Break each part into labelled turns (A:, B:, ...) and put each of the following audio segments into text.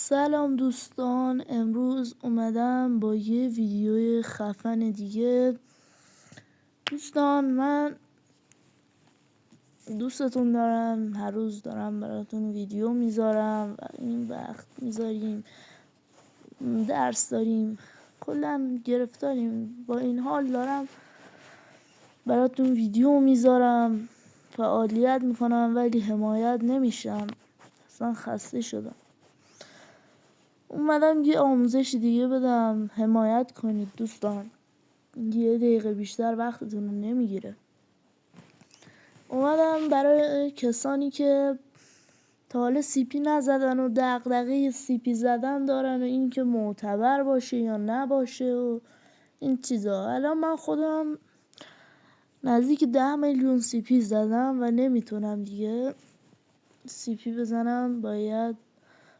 A: سلام دوستان، امروز اومدم با یه ویدیو خفن دیگه. دوستان، من دوستتون دارم، هر روز دارم براتون ویدیو میذارم و این وقت میذاریم، درس داریم، کلا گرفتاریم. با این حال دارم براتون ویدیو میذارم، فعالیت میکنم ولی حمایت نمیشم، اصلا خسته شدم. اومدم یه آموزش دیگه بدم، حمایت کنید دوستان. 1 دقیقه بیشتر وقتتون رو نمیگیره. اومدم برای کسانی که تا حالا سی پی نزدن و دغدغه سی پی زدن دارن و این که معتبر باشه یا نباشه و این چیزا. الان من خودم نزدیک 10 میلیون سی پی زدم و نمیتونم دیگه سی پی بزنم، باید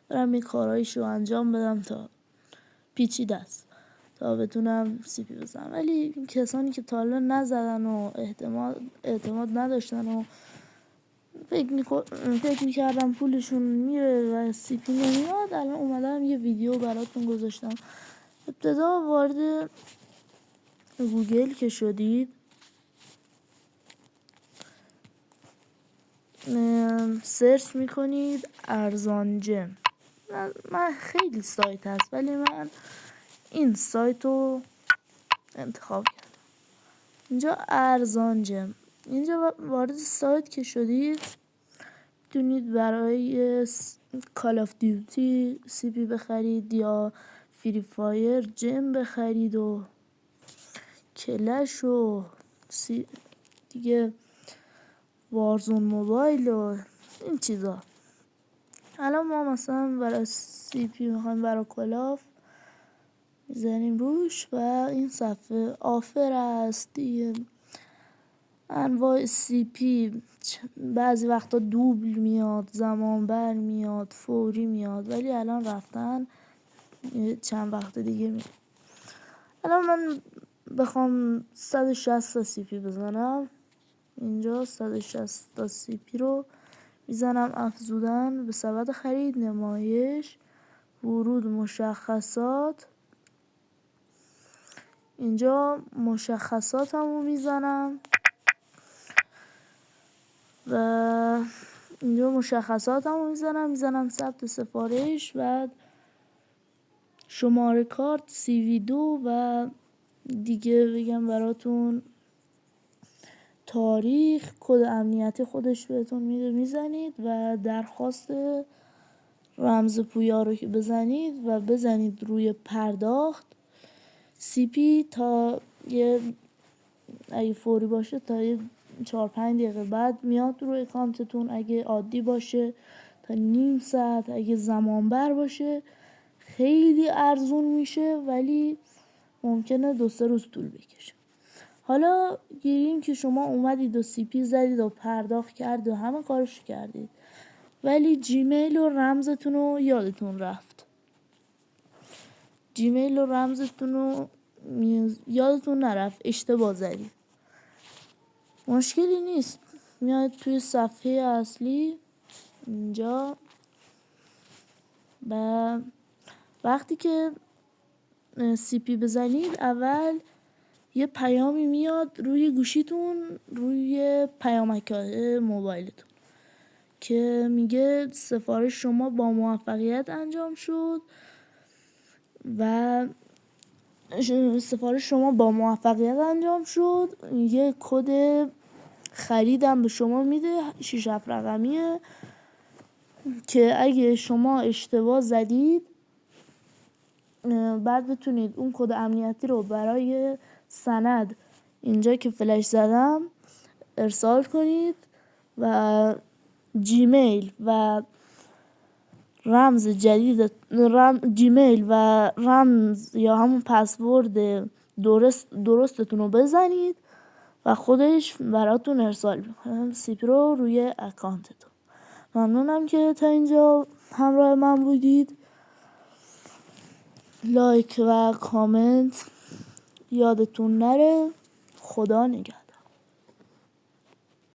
A: برم یه کارهایشو انجام بدم تا پیچیده است تا بتونم سی پی بزنم. ولی کسانی که تا حالا نزدن و اعتماد نداشتن و فکر میکردم پولشون میره و سی پی نمیاد، الان اومدم یه ویدیو براتون گذاشتم. ابتدا وارد گوگل که شدید، سرچ میکنید ارزان جم. من خیلی سایت هست ولی من این سایت رو انتخاب کردم. اینجا ارزان جم. اینجا وارد سایت که شدید میتونید برای کال آف دیوتی سی پی بخرید یا فری فایر جم بخرید و کلش و دیگه وارزون موبایل و این چیزا. الان ما مثلا برای سی پی میخوایم برای کلاف میزنیم روش و این صفحه آفر هست دیگه. انواع سی پی بعضی وقتا دوبل میاد، زمان بر میاد، فوری میاد، ولی الان رفتن چند وقت دیگه میاد. الان من بخوام 160 تا سی پی بزنم، اینجا 160 تا سی پی رو میزنم افزودن به سبد خرید، نمایش، ورود، مشخصات. اینجا مشخصاتمو میزنم و اینجا مشخصاتمو میزنم ثبت سفارش و شماره کارت، سی وی 2 و دیگه بگم براتون تاریخ، کد امنیتی خودش بهتون میده، میزنید و درخواست رمز پویا رو که بزنید و بزنید روی پرداخت. سی پی تا اگه فوری باشه تا 4-5 دقیقه بعد میاد روی اکانتتون، اگه عادی باشه تا نیم ساعت، اگه زمان بر باشه خیلی ارزون میشه ولی ممکنه 2-3 روز طول بکشه. حالا گیریم که شما اومدید و سی پی زدید و پرداخت کرد و همه کارش کردید ولی جیمیل و رمزتون رو یادتون رفت. جیمیل و رمزتون رو یادتون نرفت، اشتباه زدید. مشکلی نیست، میاد توی صفحه اصلی اینجا و وقتی که سی پی بزنید اول یه پیامی میاد روی گوشیتون، روی پیامک‌های موبایلتون که میگه سفارش شما با موفقیت انجام شد و یه کد خریدم به شما میده 6 رقمیه که اگه شما اشتباه زدید بعد بتونید اون کد امنیتی رو برای سند اینجا که فلش زدم ارسال کنید و جیمیل و رمز جدید جیمیل و رمز یا همون پسورد درستتون رو بزنید و خودش براتون ارسال میکنه سی پی رو روی اکانتتون. ممنونم که تا اینجا همراه من بودید. لایک و کامنت یادتون نره. خدا نگهدار.